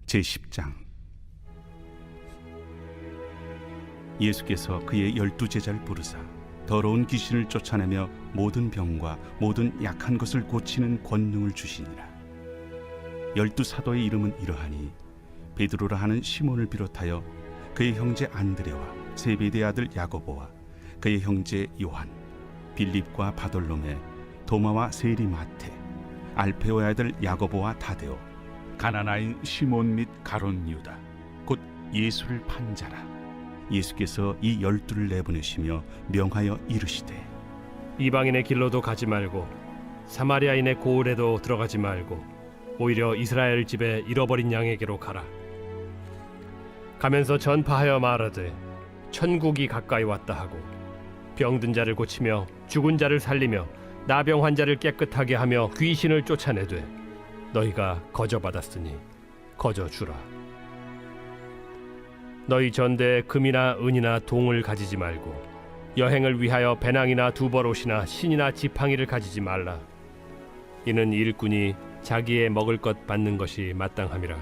제10장. 예수께서 그의 12제자를 부르사 더러운 귀신을 쫓아내며 모든 병과 모든 약한 것을 고치는 권능을 주시니라. 12사도의 이름은 이러하니 베드로라 하는 시몬을 비롯하여 그의 형제 안드레와 세베대의 아들 야고보와 그의 형제 요한, 빌립과 바돌로메, 도마와 세리 마테, 알페오의 아들 야고보와 다데오, 가나나인 시몬 및 가룟 유다, 곧 예수를 판 자라. 예수께서 이 12를 내보내시며 명하여 이르시되, 이방인의 길로도 가지 말고 사마리아인의 고을에도 들어가지 말고 오히려 이스라엘 집에 잃어버린 양에게로 가라. 가면서 전파하여 말하되 천국이 가까이 왔다 하고 병든 자를 고치며 죽은 자를 살리며 나병 환자를 깨끗하게 하며 귀신을 쫓아내되 너희가 거저받았으니 거저주라. 너희 전대에 금이나 은이나 동을 가지지 말고 여행을 위하여 배낭이나 두벌옷이나 신이나 지팡이를 가지지 말라. 이는 일꾼이 자기의 먹을 것 받는 것이 마땅함이라.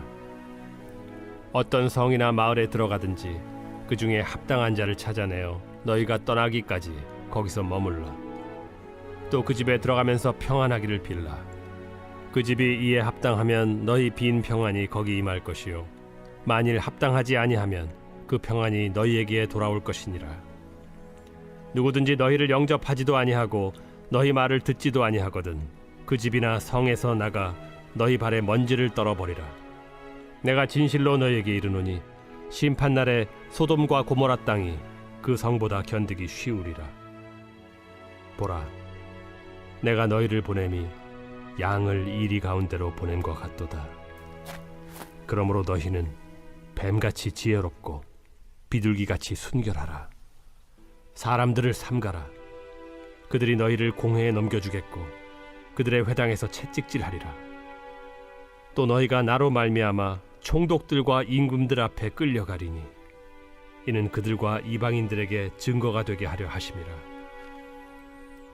어떤 성이나 마을에 들어가든지 그 중에 합당한 자를 찾아내어 너희가 떠나기까지 거기서 머물라. 또 그 집에 들어가면서 평안하기를 빌라. 그 집이 이에 합당하면 너희 빈 평안이 거기 임할 것이요 만일 합당하지 아니하면 그 평안이 너희에게 돌아올 것이니라. 누구든지 너희를 영접하지도 아니하고 너희 말을 듣지도 아니하거든 그 집이나 성에서 나가 너희 발에 먼지를 떨어버리라. 내가 진실로 너희에게 이르노니 심판날에 소돔과 고모라 땅이 그 성보다 견디기 쉬우리라. 보라, 내가 너희를 보냄이 양을 이리 가운데로 보냄과 같도다. 그러므로 너희는 뱀같이 지혜롭고 비둘기같이 순결하라. 사람들을 삼가라. 그들이 너희를 공회에 넘겨주겠고 그들의 회당에서 채찍질하리라. 또 너희가 나로 말미암아 총독들과 임금들 앞에 끌려가리니 이는 그들과 이방인들에게 증거가 되게 하려 하심이라.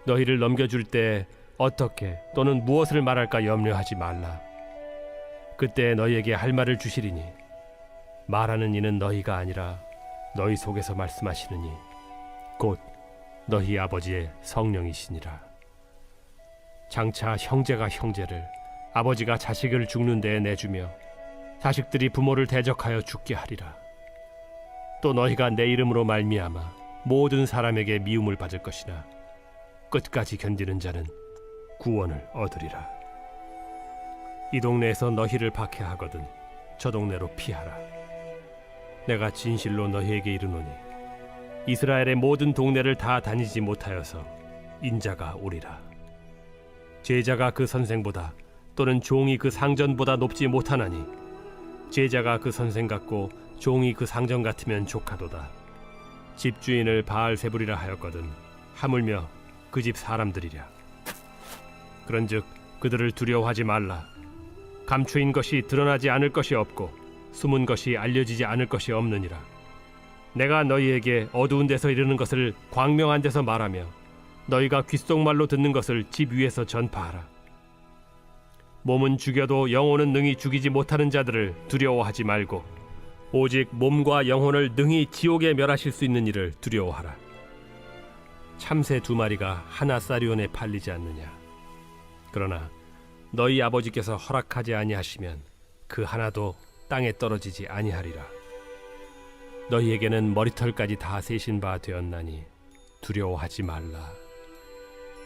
너희를 넘겨줄 때 어떻게 또는 무엇을 말할까 염려하지 말라. 그때 너희에게 할 말을 주시리니 말하는 이는 너희가 아니라 너희 속에서 말씀하시느니 곧 너희 아버지의 성령이시니라. 장차 형제가 형제를 아버지가 자식을 죽는 데에 내주며 자식들이 부모를 대적하여 죽게 하리라. 또 너희가 내 이름으로 말미암아 모든 사람에게 미움을 받을 것이나 끝까지 견디는 자는 구원을 얻으리라. 이 동네에서 너희를 박해하거든 저 동네로 피하라. 내가 진실로 너희에게 이르노니 이스라엘의 모든 동네를 다 다니지 못하여서 인자가 오리라. 제자가 그 선생보다 또는 종이 그 상전보다 높지 못하나니 제자가 그 선생 같고 종이 그 상전 같으면 족하도다. 집주인을 바알세불이라 하였거든 하물며 그 집 사람들이랴. 그런즉 그들을 두려워하지 말라. 감추인 것이 드러나지 않을 것이 없고 숨은 것이 알려지지 않을 것이 없느니라. 내가 너희에게 어두운 데서 이르는 것을 광명한 데서 말하며 너희가 귓속말로 듣는 것을 집 위에서 전파하라. 몸은 죽여도 영혼은 능히 죽이지 못하는 자들을 두려워하지 말고 오직 몸과 영혼을 능히 지옥에 멸하실 수 있는 이를 두려워하라. 참새 2마리가 하나 쌀이온에 팔리지 않느냐. 그러나 너희 아버지께서 허락하지 아니하시면 그 하나도 땅에 떨어지지 아니하리라. 너희에게는 머리털까지 다 세신 바 되었나니 두려워하지 말라.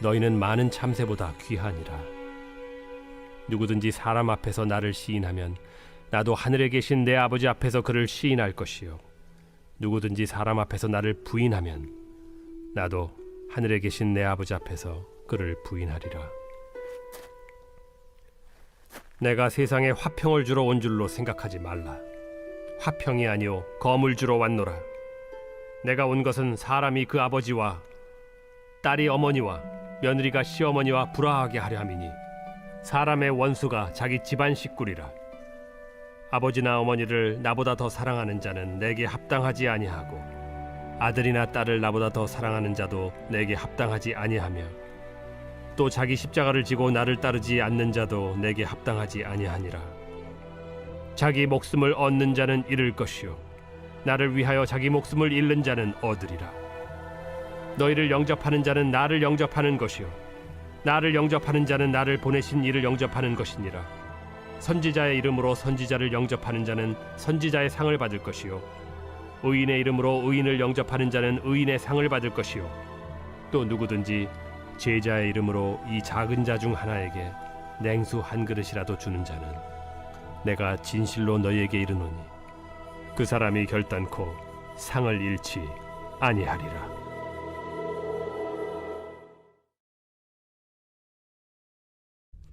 너희는 많은 참새보다 귀하니라. 누구든지 사람 앞에서 나를 시인하면 나도 하늘에 계신 내 아버지 앞에서 그를 시인할 것이요 누구든지 사람 앞에서 나를 부인하면 나도 하늘에 계신 내 아버지 앞에서 그를 부인하리라. 내가 세상에 화평을 주러 온 줄로 생각하지 말라. 화평이 아니오 검을 주러 왔노라. 내가 온 것은 사람이 그 아버지와 딸이 어머니와 며느리가 시어머니와 불화하게 하려 함이니 사람의 원수가 자기 집안 식구리라. 아버지나 어머니를 나보다 더 사랑하는 자는 내게 합당하지 아니하고 아들이나 딸을 나보다 더 사랑하는 자도 내게 합당하지 아니하며 또 자기 십자가를 지고 나를 따르지 않는 자도 내게 합당하지 아니하니라. 자기 목숨을 얻는 자는 잃을 것이요 나를 위하여 자기 목숨을 잃는 자는 얻으리라. 너희를 영접하는 자는 나를 영접하는 것이요 나를 영접하는 자는 나를 보내신 이를 영접하는 것이니라. 선지자의 이름으로 선지자를 영접하는 자는 선지자의 상을 받을 것이요 의인의 이름으로 의인을 영접하는 자는 의인의 상을 받을 것이요 또 누구든지 제자의 이름으로 이 작은 자 중 하나에게 냉수 한 그릇이라도 주는 자는 내가 진실로 너희에게 이르노니 그 사람이 결단코 상을 잃지 아니하리라.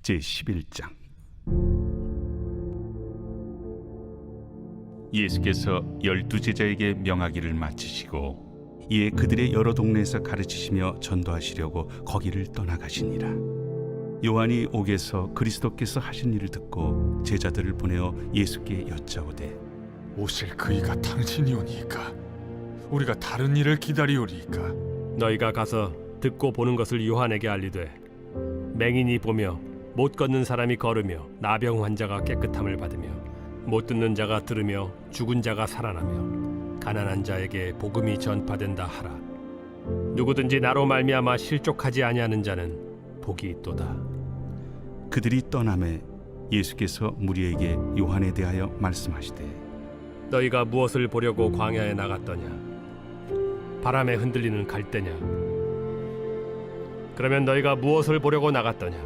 제11장. 예수께서 12제자에게 명하기를 마치시고 이에 그들의 여러 동네에서 가르치시며 전도하시려고 거기를 떠나가시니라. 요한이 옥에서 그리스도께서 하신 일을 듣고 제자들을 보내어 예수께 여짜오되 오실 그이가 당신이오니이까 우리가 다른 일을 기다리오리이까. 너희가 가서 듣고 보는 것을 요한에게 알리되 맹인이 보며 못 걷는 사람이 걸으며 나병 환자가 깨끗함을 받으며 못 듣는 자가 들으며 죽은 자가 살아나며 가난한 자에게 복음이 전파된다 하라. 누구든지 나로 말미암아 실족하지 아니하는 자는 복이 있도다. 그들이 떠나매 예수께서 무리에게 요한에 대하여 말씀하시되 너희가 무엇을 보려고 광야에 나갔더냐? 바람에 흔들리는 갈대냐? 그러면 너희가 무엇을 보려고 나갔더냐?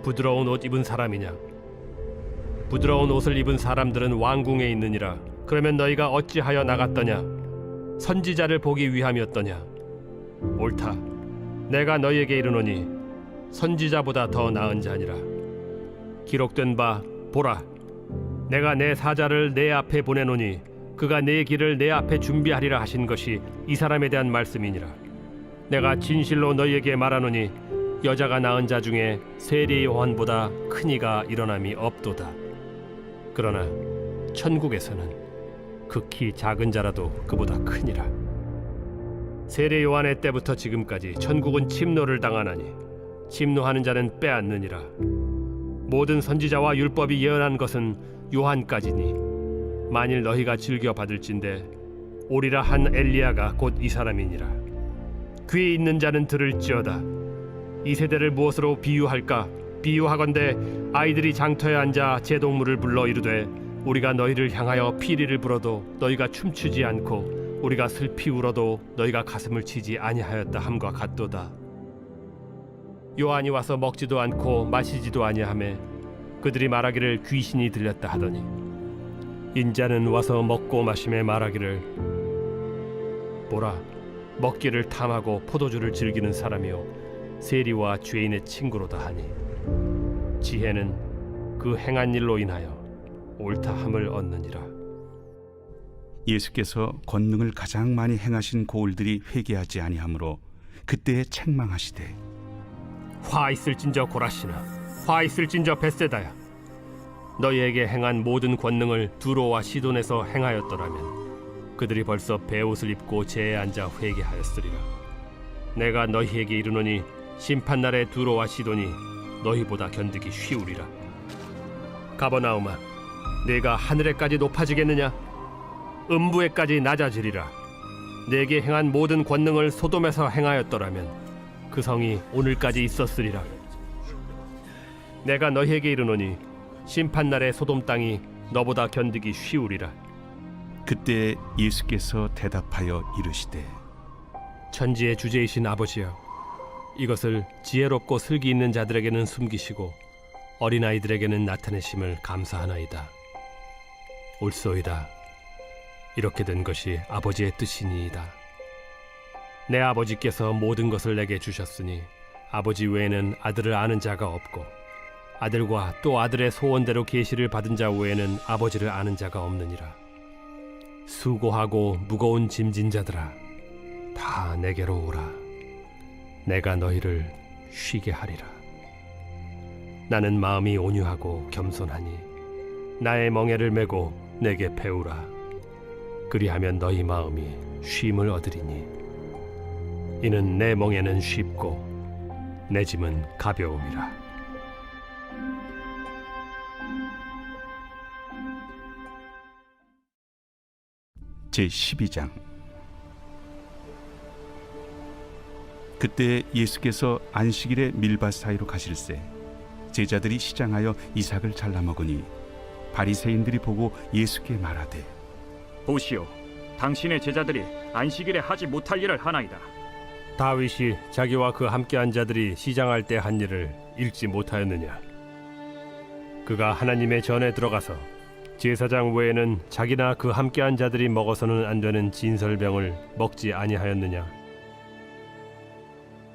부드러운 옷 입은 사람이냐? 부드러운 옷을 입은 사람들은 왕궁에 있느니라. 그러면 너희가 어찌하여 나갔더냐? 선지자를 보기 위함이었더냐? 옳다. 내가 너희에게 이르노니 선지자보다 더 나은 자니라. 기록된 바 보라, 내가 내 사자를 내 앞에 보내노니 그가 내 길을 내 앞에 준비하리라 하신 것이 이 사람에 대한 말씀이니라. 내가 진실로 너희에게 말하노니 여자가 낳은 자 중에 세례 요한보다 큰 이가 일어남이 없도다. 그러나 천국에서는 극히 작은 자라도 그보다 크니라. 세례 요한의 때부터 지금까지 천국은 침노를 당하나니 침노하는 자는 빼앗느니라. 모든 선지자와 율법이 예언한 것은 요한까지니 만일 너희가 즐겨 받을진대 오리라 한 엘리야가 곧 이 사람이니라. 귀에 있는 자는 들을지어다. 이 세대를 무엇으로 비유할까? 비유하건대 아이들이 장터에 앉아 제동물을 불러 이르되 우리가 너희를 향하여 피리를 불어도 너희가 춤추지 않고 우리가 슬피 울어도 너희가 가슴을 치지 아니하였다 함과 같도다. 요한이 와서 먹지도 않고 마시지도 아니하매 그들이 말하기를 귀신이 들렸다 하더니 인자는 와서 먹고 마심에 말하기를 보라, 먹기를 탐하고 포도주를 즐기는 사람이요 세리와 죄인의 친구로다 하니 지혜는 그 행한 일로 인하여 옳다함을 얻느니라. 예수께서 권능을 가장 많이 행하신 고을들이 회개하지 아니하므로 그때에 책망하시되 화 있을진저 고라시나, 화 있을진저 벳세다야. 너희에게 행한 모든 권능을 두로와 시돈에서 행하였더라면 그들이 벌써 베옷을 입고 제에 앉아 회개하였으리라. 내가 너희에게 이르노니 심판날에 두로와 시돈이 너희보다 견디기 쉬우리라. 가버나움아, 내가 하늘에까지 높아지겠느냐? 음부에까지 낮아지리라. 내게 행한 모든 권능을 소돔에서 행하였더라면 그 성이 오늘까지 있었으리라. 내가 너희에게 이르노니 심판날에 소돔 땅이 너보다 견디기 쉬우리라. 그때 예수께서 대답하여 이르시되 천지의 주제이신 아버지여, 이것을 지혜롭고 슬기 있는 자들에게는 숨기시고 어린아이들에게는 나타내심을 감사하나이다. 옳소이다. 이렇게 된 것이 아버지의 뜻이니이다. 내 아버지께서 모든 것을 내게 주셨으니 아버지 외에는 아들을 아는 자가 없고 아들과 또 아들의 소원대로 계시를 받은 자 외에는 아버지를 아는 자가 없느니라. 수고하고 무거운 짐진 자들아, 다 내게로 오라. 내가 너희를 쉬게 하리라. 나는 마음이 온유하고 겸손하니 나의 멍에를 메고 내게 배우라. 그리하면 너희 마음이 쉼을 얻으리니 이는 내 멍에는 쉽고 내 짐은 가벼움이라. 제12장. 그때 예수께서 안식일에 밀밭 사이로 가실새 제자들이 시장하여 이삭을 잘라 먹으니 바리새인들이 보고 예수께 말하되, 보시오, 당신의 제자들이 안식일에 하지 못할 일을 하나이다. 다윗이 자기와 그 함께한 자들이 시장할 때 한 일을 읽지 못하였느냐? 그가 하나님의 전에 들어가서 제사장 외에는 자기나 그 함께한 자들이 먹어서는 안 되는 진설병을 먹지 아니하였느냐?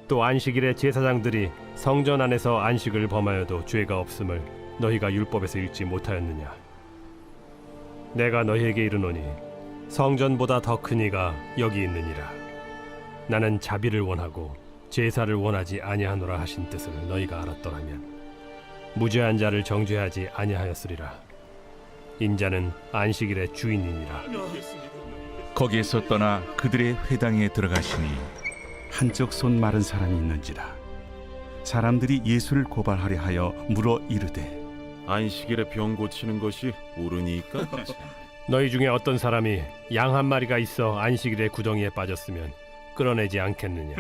또 안식일에 제사장들이 성전 안에서 안식을 범하여도 죄가 없음을 너희가 율법에서 읽지 못하였느냐? 내가 너희에게 이르노니 성전보다 더 큰 이가 여기 있느니라. 나는 자비를 원하고 제사를 원하지 아니하노라 하신 뜻을 너희가 알았더라면 무죄한 자를 정죄하지 아니하였으리라. 인자는 안식일의 주인이니라. 거기에서 떠나 그들의 회당에 들어가시니 한쪽 손 마른 사람이 있는지라. 사람들이 예수를 고발하려 하여 물어 이르되, 안식일에 병 고치는 것이 옳으니까? 너희 중에 어떤 사람이 양 한 마리가 있어 안식일에 구덩이에 빠졌으면 끌어내지 않겠느냐?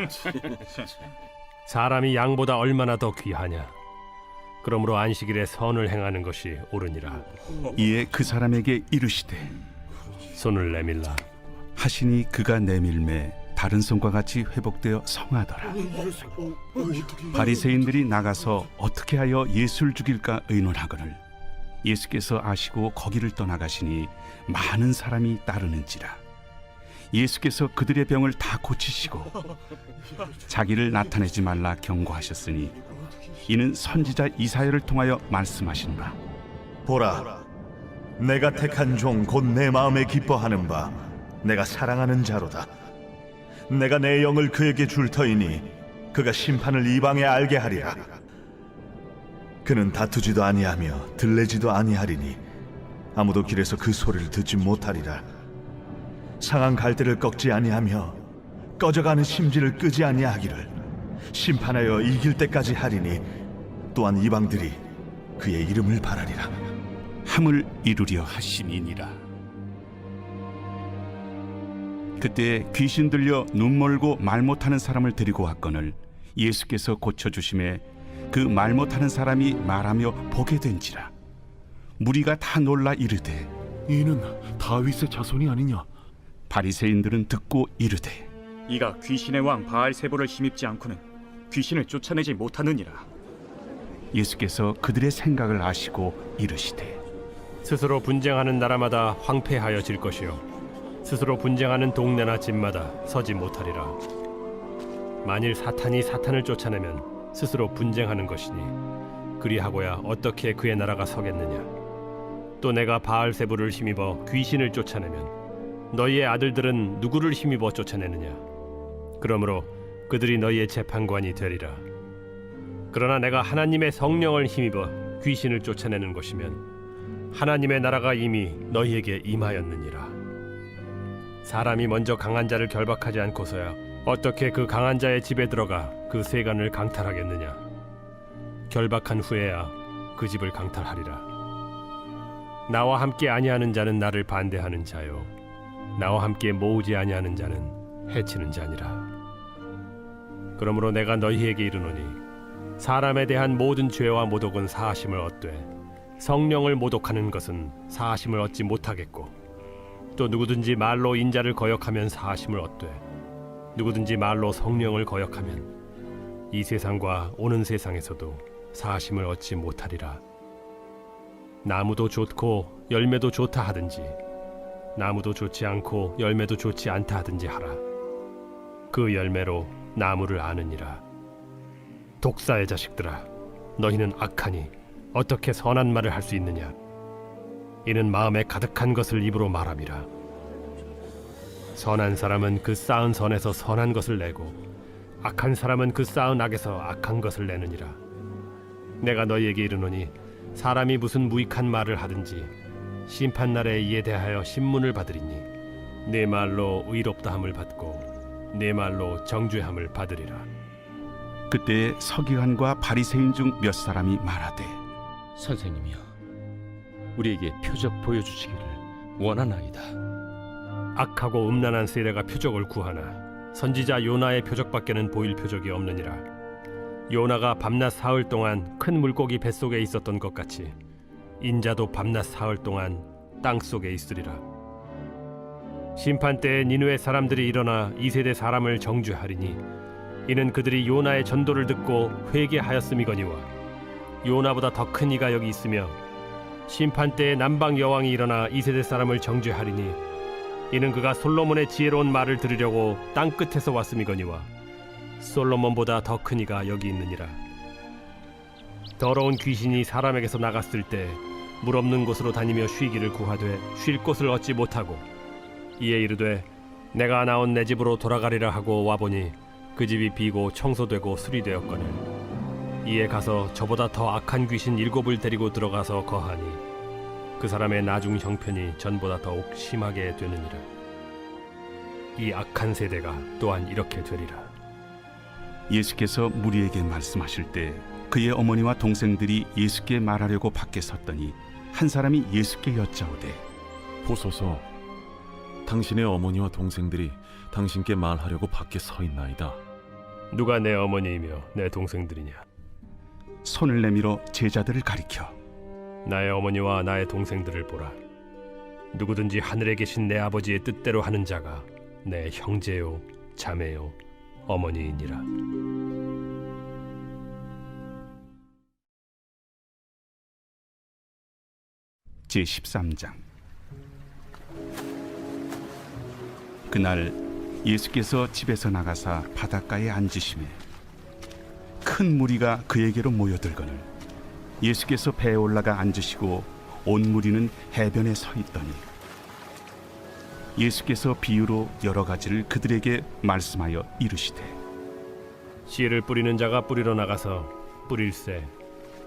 사람이 양보다 얼마나 더 귀하냐? 그러므로 안식일에 선을 행하는 것이 옳으니라. 이에 그 사람에게 이르시되 손을 내밀라. 하시니 그가 내밀매 다른 손과 같이 회복되어 성하더라. 바리새인들이 나가서 어떻게 하여 예수를 죽일까 의논하거늘 예수께서 아시고 거기를 떠나가시니 많은 사람이 따르는지라. 예수께서 그들의 병을 다 고치시고 자기를 나타내지 말라 경고하셨으니 이는 선지자 이사야를 통하여 말씀하신 바, 보라, 내가 택한 종 곧 내 마음에 기뻐하는 바 내가 사랑하는 자로다. 내가 내 영을 그에게 줄 터이니 그가 심판을 이방에 알게 하리라. 그는 다투지도 아니하며 들레지도 아니하리니 아무도 길에서 그 소리를 듣지 못하리라. 상한 갈대를 꺾지 아니하며 꺼져가는 심지를 끄지 아니하기를 심판하여 이길 때까지 하리니 또한 이방들이 그의 이름을 바라리라. 함을 이루려 하심이니라. 그때 귀신 들려 눈 멀고 말 못하는 사람을 데리고 왔거늘 예수께서 고쳐주심에 그 말 못하는 사람이 말하며 보게 된지라. 무리가 다 놀라 이르되, 이는 다윗의 자손이 아니냐? 바리새인들은 듣고 이르되, 이가 귀신의 왕 바알세불을 힘입지 않고는 귀신을 쫓아내지 못하느니라. 예수께서 그들의 생각을 아시고 이르시되, 스스로 분쟁하는 나라마다 황폐하여질 것이요 스스로 분쟁하는 동네나 집마다 서지 못하리라. 만일 사탄이 사탄을 쫓아내면 스스로 분쟁하는 것이니 그리하고야 어떻게 그의 나라가 서겠느냐? 또 내가 바알세불을 힘입어 귀신을 쫓아내면 너희의 아들들은 누구를 힘입어 쫓아내느냐? 그러므로 그들이 너희의 재판관이 되리라. 그러나 내가 하나님의 성령을 힘입어 귀신을 쫓아내는 것이면 하나님의 나라가 이미 너희에게 임하였느니라. 사람이 먼저 강한 자를 결박하지 않고서야 어떻게 그 강한 자의 집에 들어가 그 세간을 강탈하겠느냐? 결박한 후에야 그 집을 강탈하리라. 나와 함께 아니하는 자는 나를 반대하는 자요 나와 함께 모으지 아니하는 자는 해치는 자니라. 그러므로 내가 너희에게 이르노니 사람에 대한 모든 죄와 모독은 사하심을 얻되 성령을 모독하는 것은 사하심을 얻지 못하겠고, 또 누구든지 말로 인자를 거역하면 사하심을 얻되 누구든지 말로 성령을 거역하면 이 세상과 오는 세상에서도 사하심을 얻지 못하리라. 나무도 좋고 열매도 좋다 하든지 나무도 좋지 않고 열매도 좋지 않다 하든지 하라. 그 열매로 나무를 아느니라. 독사의 자식들아, 너희는 악하니 어떻게 선한 말을 할 수 있느냐? 이는 마음에 가득한 것을 입으로 말함이라. 선한 사람은 그 쌓은 선에서 선한 것을 내고 악한 사람은 그 쌓은 악에서 악한 것을 내느니라. 내가 너희에게 이르노니 사람이 무슨 무익한 말을 하든지 심판날에 이에 대하여 신문을 받으리니 내 말로 의롭다함을 받고 내 말로 정죄함을 받으리라. 그때 서기관과 바리새인 중 몇 사람이 말하되, 선생님이여, 우리에게 표적 보여주시기를 원하나이다. 악하고 음란한 세대가 표적을 구하나 선지자 요나의 표적밖에는 보일 표적이 없느니라. 요나가 밤낮 사흘 동안 큰 물고기 뱃속에 있었던 것 같이 인자도 밤낮 사흘 동안 땅 속에 있으리라. 심판 때에 니느웨 사람들이 일어나 이 세대 사람을 정죄하리니 이는 그들이 요나의 전도를 듣고 회개하였음이거니와 요나보다 더 큰 이가 여기 있으며 심판 때에 남방 여왕이 일어나 이 세대 사람을 정죄하리니 이는 그가 솔로몬의 지혜로운 말을 들으려고 땅 끝에서 왔음이거니와 솔로몬보다 더 큰 이가 여기 있느니라. 더러운 귀신이 사람에게서 나갔을 때 물 없는 곳으로 다니며 쉬기를 구하되 쉴 곳을 얻지 못하고 이에 이르되 내가 나온 내 집으로 돌아가리라 하고 와보니 그 집이 비고 청소되고 수리되었거늘 이에 가서 저보다 더 악한 귀신 7을 데리고 들어가서 거하니 그 사람의 나중 형편이 전보다 더욱 심하게 되느니라. 이 악한 세대가 또한 이렇게 되리라. 예수께서 무리에게 말씀하실 때 그의 어머니와 동생들이 예수께 말하려고 밖에 섰더니 한 사람이 예수께 여짜오되 보소서, 당신의 어머니와 동생들이 당신께 말하려고 밖에 서 있나이다. 누가 내 어머니이며 내 동생들이냐? 손을 내밀어 제자들을 가리켜 나의 어머니와 나의 동생들을 보라. 누구든지 하늘에 계신 내 아버지의 뜻대로 하는 자가 내 형제요 자매요 어머니이니라. 제13장. 그날 예수께서 집에서 나가사 바닷가에 앉으시매 큰 무리가 그에게로 모여들거늘 예수께서 배에 올라가 앉으시고 온 무리는 해변에 서 있더니 예수께서 비유로 여러 가지를 그들에게 말씀하여 이르시되 씨를 뿌리는 자가 뿌리러 나가서 뿌릴새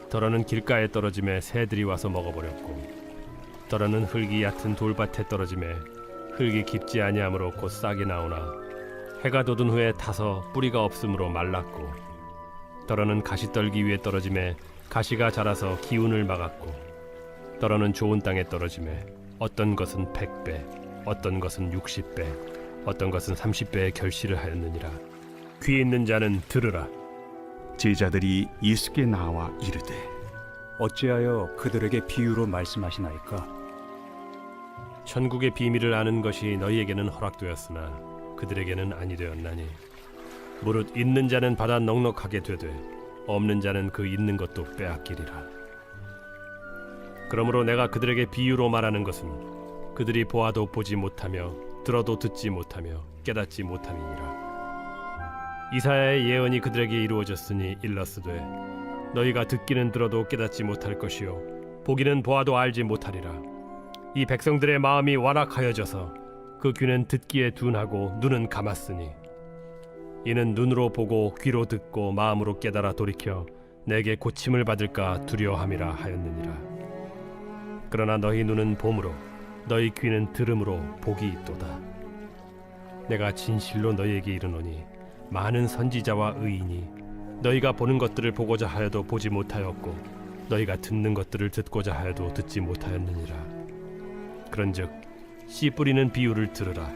더러는 길가에 떨어짐에 새들이 와서 먹어버렸고 더러는 흙이 얕은 돌밭에 떨어짐에 흙이 깊지 아니하므로 곧 싹이 나오나 해가 돋은 후에 타서 뿌리가 없으므로 말랐고 더러는 가시떨기 위에 떨어짐에 가시가 자라서 기운을 막았고 더러는 좋은 땅에 떨어짐에 어떤 것은 100배 어떤 것은 60배 어떤 것은 30배의 결실을 하였느니라. 귀 있는 자는 들으라. 제자들이 예수께 나와 이르되 어찌하여 그들에게 비유로 말씀하시나이까? 천국의 비밀을 아는 것이 너희에게는 허락되었으나 그들에게는 아니 되었나니 무릇 있는 자는 받아 넉넉하게 되되 없는 자는 그 있는 것도 빼앗기리라. 그러므로 내가 그들에게 비유로 말하는 것은 그들이 보아도 보지 못하며 들어도 듣지 못하며 깨닫지 못함이니라. 이사야의 예언이 그들에게 이루어졌으니 일렀으되 너희가 듣기는 들어도 깨닫지 못할 것이요 보기는 보아도 알지 못하리라. 이 백성들의 마음이 완악하여져서 그 귀는 듣기에 둔하고 눈은 감았으니 이는 눈으로 보고 귀로 듣고 마음으로 깨달아 돌이켜 내게 고침을 받을까 두려워함이라 하였느니라. 그러나 너희 눈은 봄으로 너희 귀는 들음으로 복이 있도다. 내가 진실로 너희에게 이르노니 많은 선지자와 의인이 너희가 보는 것들을 보고자 하여도 보지 못하였고 너희가 듣는 것들을 듣고자 하여도 듣지 못하였느니라. 그런즉 씨 뿌리는 비유를 들으라.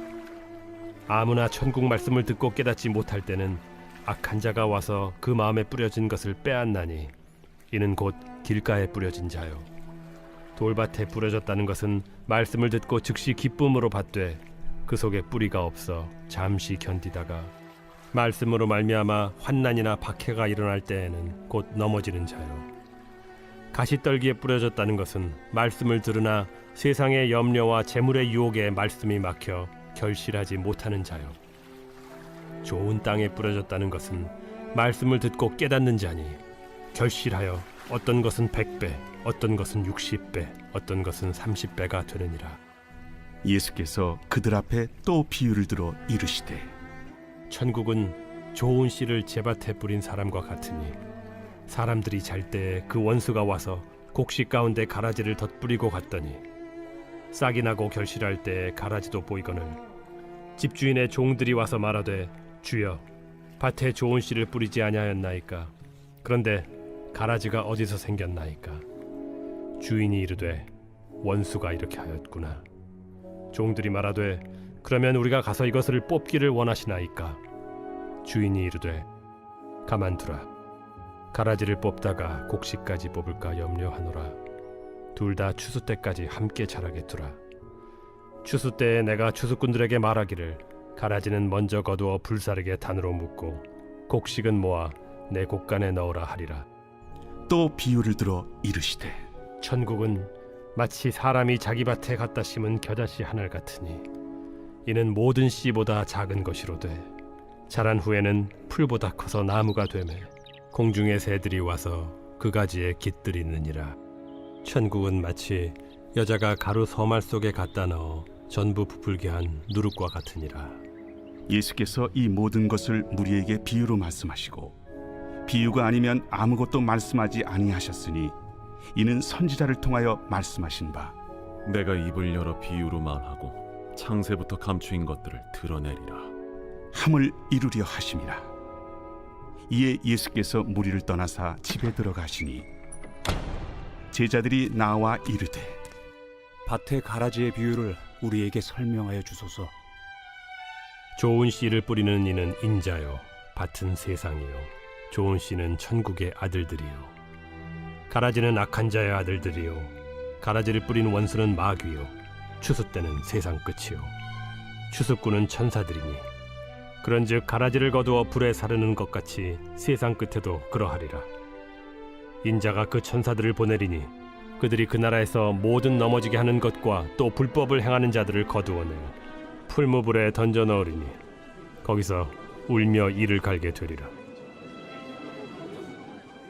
아무나 천국 말씀을 듣고 깨닫지 못할 때는 악한 자가 와서 그 마음에 뿌려진 것을 빼앗나니 이는 곧 길가에 뿌려진 자요 돌밭에 뿌려졌다는 것은 말씀을 듣고 즉시 기쁨으로 받되 그 속에 뿌리가 없어 잠시 견디다가 말씀으로 말미암아 환난이나 박해가 일어날 때에는 곧 넘어지는 자요 가시떨기에 뿌려졌다는 것은 말씀을 들으나 세상의 염려와 재물의 유혹에 말씀이 막혀 결실하지 못하는 자요 좋은 땅에 뿌려졌다는 것은 말씀을 듣고 깨닫는 자니 결실하여 어떤 것은 100배 어떤 것은 60배 어떤 것은 30배가 되느니라. 예수께서 그들 앞에 또 비유를 들어 이르시되 천국은 좋은 씨를 제밭에 뿌린 사람과 같으니 사람들이 잘 때에 그 원수가 와서 곡식 가운데 가라지를 덧뿌리고 갔더니 싹이 나고 결실할 때에 가라지도 보이거늘 집주인의 종들이 와서 말하되 주여 밭에 좋은 씨를 뿌리지 아니하였나이까? 그런데 가라지가 어디서 생겼나이까? 주인이 이르되 원수가 이렇게 하였구나. 종들이 말하되 그러면 우리가 가서 이것을 뽑기를 원하시나이까? 주인이 이르되 가만두라. 가라지를 뽑다가 곡식까지 뽑을까 염려하노라. 둘 다 추수 때까지 함께 자라게 두라. 추수 때에 내가 추수꾼들에게 말하기를 가라지는 먼저 거두어 불사르게 단으로 묶고 곡식은 모아 내 곡간에 넣으라 하리라. 또 비유를 들어 이르시되 천국은 마치 사람이 자기 밭에 갖다 심은 겨자씨 하늘 같으니 이는 모든 씨보다 작은 것이로되 자란 후에는 풀보다 커서 나무가 되매 공중의 새들이 와서 그 가지에 깃들이느니라. 천국은 마치 여자가 가루 서말 속에 갖다 넣어 전부 부풀게 한 누룩과 같으니라. 예수께서 이 모든 것을 무리에게 비유로 말씀하시고 비유가 아니면 아무것도 말씀하지 아니하셨으니 이는 선지자를 통하여 말씀하신 바 내가 입을 열어 비유로 말하고 창세부터 감추인 것들을 드러내리라. 함을 이루려 하심이라. 이에 예수께서 무리를 떠나사 집에 들어가시니 제자들이 나와 이르되 밭의 가라지의 비유를 우리에게 설명하여 주소서. 좋은 씨를 뿌리는 이는 인자요 밭은 세상이요 좋은 씨는 천국의 아들들이요 가라지는 악한 자의 아들들이요 가라지를 뿌리는 원수는 마귀요 추수 때는 세상 끝이요 추수꾼은 천사들이니 그런즉 가라지를 거두어 불에 사르는 것 같이 세상 끝에도 그러하리라. 인자가 그 천사들을 보내리니 그들이 그 나라에서 모든 넘어지게 하는 것과 또 불법을 행하는 자들을 거두어내어 풀무불에 던져 넣으리니 거기서 울며 이를 갈게 되리라.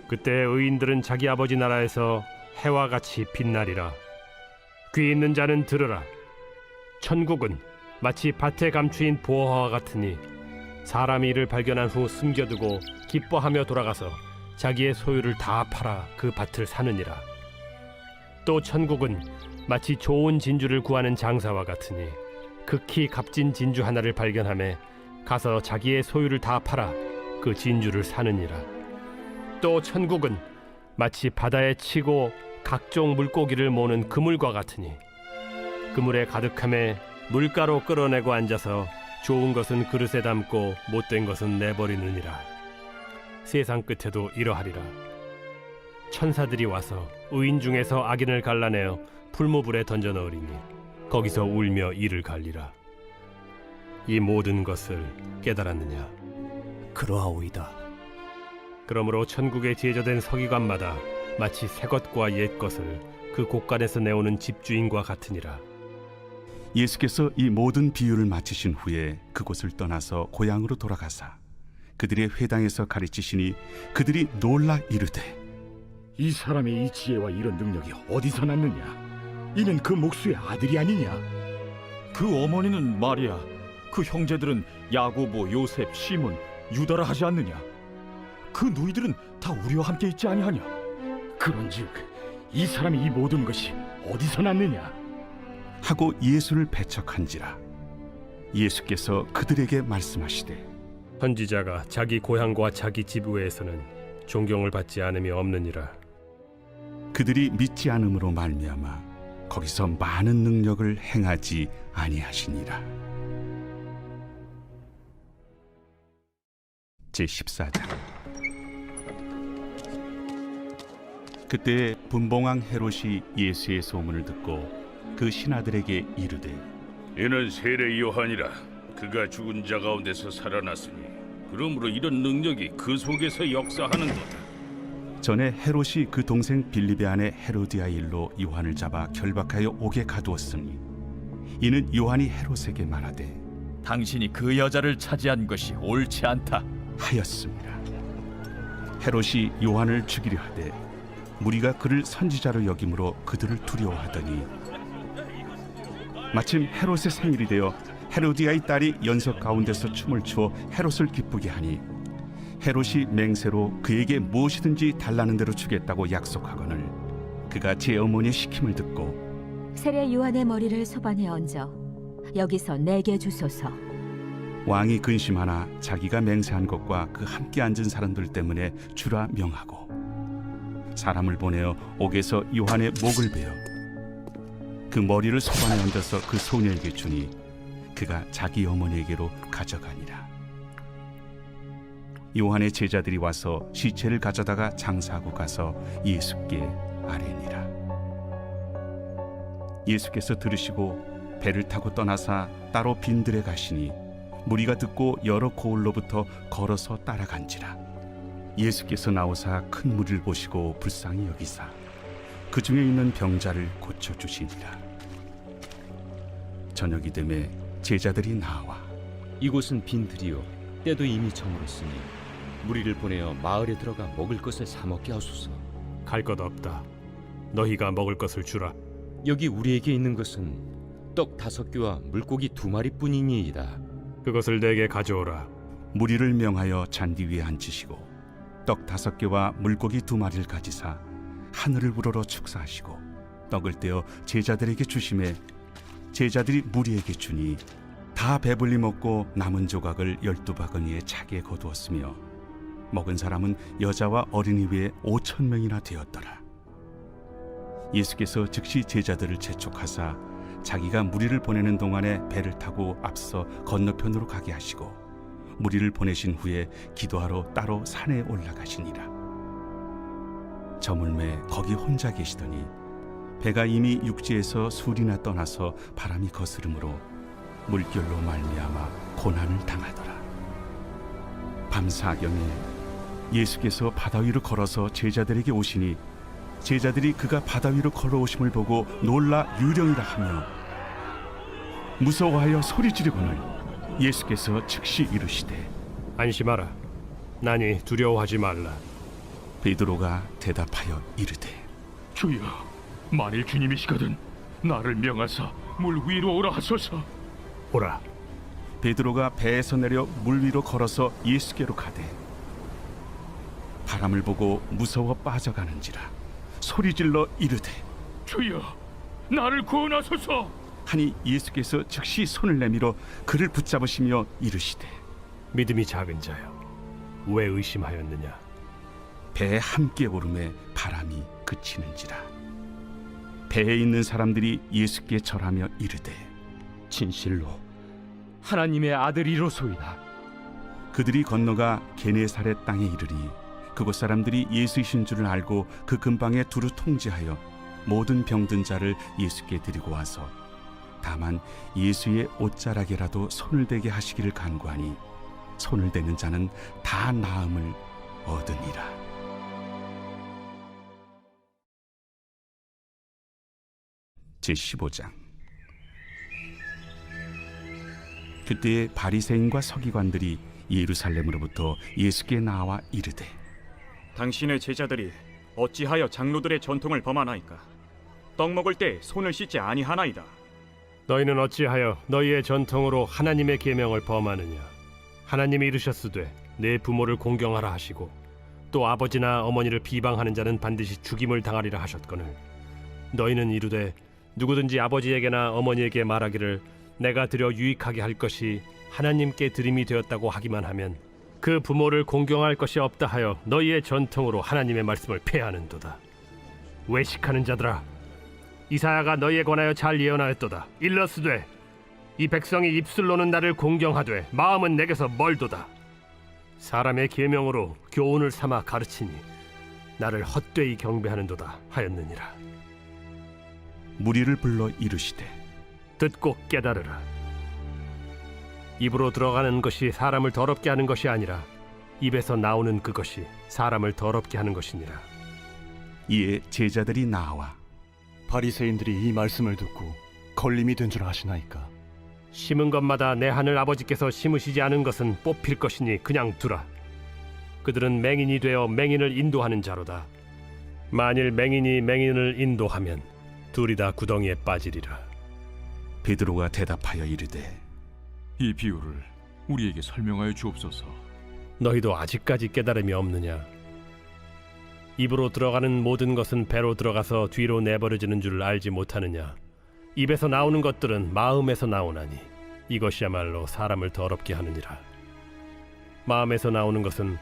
그때 의인들은 자기 아버지 나라에서 해와 같이 빛나리라. 귀 있는 자는 들으라. 천국은 마치 밭에 감추인 보화와 같으니 사람이 이를 발견한 후 숨겨두고 기뻐하며 돌아가서 자기의 소유를 다 팔아 그 밭을 사느니라. 또 천국은 마치 좋은 진주를 구하는 장사와 같으니 극히 값진 진주 하나를 발견하매 가서 자기의 소유를 다 팔아 그 진주를 사느니라. 또 천국은 마치 바다에 치고 각종 물고기를 모는 그물과 같으니 그물에 가득함에 물가로 끌어내고 앉아서 좋은 것은 그릇에 담고 못된 것은 내버리느니라. 세상 끝에도 이러하리라. 천사들이 와서 의인 중에서 악인을 갈라내어 풀무불에 던져 넣으리니 거기서 울며 이를 갈리라. 이 모든 것을 깨달았느냐? 그러하오이다. 그러므로 천국에 제조된 서기관마다 마치 새 것과 옛 것을 그 곳간에서 내오는 집주인과 같으니라. 예수께서 이 모든 비유를 마치신 후에 그곳을 떠나서 고향으로 돌아가사 그들의 회당에서 가르치시니 그들이 놀라 이르되 이 사람의 이 지혜와 이런 능력이 어디서 났느냐? 이는 그 목수의 아들이 아니냐? 그 어머니는 마리아, 그 형제들은 야고보, 요셉, 시몬, 유다라 하지 않느냐? 그 누이들은 다 우리와 함께 있지 아니하냐? 그런즉 이 사람이 이 모든 것이 어디서 났느냐? 하고 예수를 배척한지라. 예수께서 그들에게 말씀하시되 선지자가 자기 고향과 자기 집 외에서는 존경을 받지 않음이 없느니라. 그들이 믿지 않음으로 말미암아 거기서 많은 능력을 행하지 아니하시니라. 제14장. 그때 분봉왕 헤롯이 예수의 소문을 듣고 그 신하들에게 이르되 이는 세례 요한이라. 그가 죽은 자 가운데서 살아났으니 그러므로 이런 능력이 그 속에서 역사하는도다. 전에 헤롯이 그 동생 빌립의 아내 헤로디아 일로 요한을 잡아 결박하여 옥에 가두었으니 이는 요한이 헤롯에게 말하되 당신이 그 여자를 차지한 것이 옳지 않다 하였습니다. 헤롯이 요한을 죽이려 하되 무리가 그를 선지자로 여김으로 그들을 두려워하더니 마침 헤롯의 생일이 되어 헤로디아의 딸이 연석 가운데서 춤을 추어 헤롯을 기쁘게 하니 헤롯이 맹세로 그에게 무엇이든지 달라는 대로 주겠다고 약속하거늘 그가 제 어머니의 시킴을 듣고 세례 요한의 머리를 소반에 얹어 여기서 내게 주소서. 왕이 근심하나 자기가 맹세한 것과 그 함께 앉은 사람들 때문에 주라 명하고 사람을 보내어 옥에서 요한의 목을 베어 그 머리를 소반에 얹어서 그 소녀에게 주니 그가 자기 어머니에게로 가져가니라. 요한의 제자들이 와서 시체를 가져다가 장사하고 가서 예수께 아뢰니라. 예수께서 들으시고 배를 타고 떠나사 따로 빈들에 가시니 무리가 듣고 여러 고을로부터 걸어서 따라간지라. 예수께서 나오사 큰 무리를 보시고 불쌍히 여기사 그 중에 있는 병자를 고쳐 주시니라. 저녁이 되매 제자들이 나와 이곳은 빈들이요 때도 이미 저물었으니 무리를 보내어 마을에 들어가 먹을 것을 사 먹게 하소서. 갈 것 없다. 너희가 먹을 것을 주라. 여기 우리에게 있는 것은 떡 5개와 물고기 2마리뿐이니이다. 그것을 내게 가져오라. 무리를 명하여 잔디 위에 앉히시고 떡 5개와 물고기 2마리를 가지사 하늘을 우러러 축사하시고 떡을 떼어 제자들에게 주시매 제자들이 무리에게 주니 다 배불리 먹고 남은 조각을 12바구니에 차게 거두었으며 먹은 사람은 여자와 어린이 외에 5,000명이나 되었더라. 예수께서 즉시 제자들을 재촉하사 자기가 무리를 보내는 동안에 배를 타고 앞서 건너편으로 가게 하시고 무리를 보내신 후에 기도하러 따로 산에 올라가시니라. 저물매 거기 혼자 계시더니 배가 이미 육지에서 술이나 떠나서 바람이 거스름으로 물결로 말미암아 고난을 당하더라. 밤사경에 예수께서 바다 위로 걸어서 제자들에게 오시니 제자들이 그가 바다 위로 걸어오심을 보고 놀라 유령이라 하며 무서워하여 소리 지르거늘 예수께서 즉시 이르시되 안심하라. 나니 두려워하지 말라. 베드로가 대답하여 이르되 주여, 만일 주님이시거든 나를 명하사 물 위로 오라 하소서. 오라. 베드로가 배에서 내려 물 위로 걸어서 예수께로 가되 바람을 보고 무서워 빠져가는지라 소리질러 이르되 주여, 나를 구원하소서. 하니 예수께서 즉시 손을 내밀어 그를 붙잡으시며 이르시되 믿음이 작은 자여, 왜 의심하였느냐? 배에 함께 오름에 바람이 그치는지라. 배에 있는 사람들이 예수께 절하며 이르되 진실로 하나님의 아들이로소이다. 그들이 건너가 게네사렛 땅에 이르니 그곳 사람들이 예수이신 줄을 알고 그 근방에 두루 통제하여 모든 병든 자를 예수께 드리고 와서 다만 예수의 옷자락에라도 손을 대게 하시기를 간구하니 손을 대는 자는 다 나음을 얻으니라. 제15장. 그때에 바리새인과 서기관들이 예루살렘으로부터 예수께 나와 이르되 당신의 제자들이 어찌하여 장로들의 전통을 범하나이까? 떡 먹을 때 손을 씻지 아니하나이다. 너희는 어찌하여 너희의 전통으로 하나님의 계명을 범하느냐? 하나님이 이르셨으되 내 부모를 공경하라 하시고 또 아버지나 어머니를 비방하는 자는 반드시 죽임을 당하리라 하셨거늘 너희는 이르되 누구든지 아버지에게나 어머니에게 말하기를 내가 드려 유익하게 할 것이 하나님께 드림이 되었다고 하기만 하면 그 부모를 공경할 것이 없다 하여 너희의 전통으로 하나님의 말씀을 폐하는도다. 외식하는 자들아, 이사야가 너희에 관하여 잘 예언하였도다. 일러스되 이 백성이 입술로는 나를 공경하되 마음은 내게서 멀도다. 사람의 계명으로 교훈을 삼아 가르치니 나를 헛되이 경배하는도다 하였느니라. 무리를 불러 이르시되 듣고 깨달으라. 입으로 들어가는 것이 사람을 더럽게 하는 것이 아니라 입에서 나오는 그것이 사람을 더럽게 하는 것이니라. 이에 제자들이 나와 바리새인들이 이 말씀을 듣고 걸림이 된 줄 아시나이까? 심은 것마다 내 하늘 아버지께서 심으시지 않은 것은 뽑힐 것이니 그냥 두라. 그들은 맹인이 되어 맹인을 인도하는 자로다. 만일 맹인이 맹인을 인도하면 둘이 다 구덩이에 빠지리라. 베드로가 대답하여 이르되 이 비유를 우리에게 설명하여 주옵소서. 너희도 아직까지 깨달음이 없느냐? 입으로 들어가는 모든 것은 배로 들어가서 뒤로 내버려지는 줄 알지 못하느냐? 입에서 나오는 것들은 마음에서 나오나니 이것이야말로 사람을 더럽게 하느니라. 마음에서 나오는 것은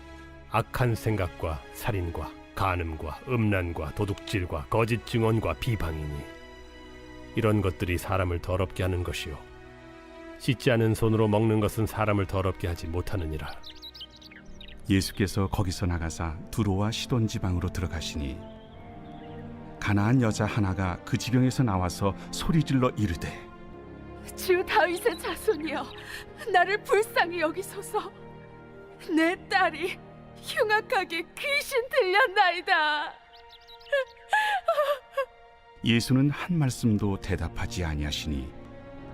악한 생각과 살인과 간음과 음란과 도둑질과 거짓 증언과 비방이니 이런 것들이 사람을 더럽게 하는 것이요 씻지 않은 손으로 먹는 것은 사람을 더럽게 하지 못하느니라. 예수께서 거기서 나가사 두로와 시돈 지방으로 들어가시니 가나안 여자 하나가 그 지경에서 나와서 소리질러 이르되 주 다윗의 자손이여, 나를 불쌍히 여기소서. 내 딸이 흉악하게 귀신 들렸나이다. 예수는 한 말씀도 대답하지 아니하시니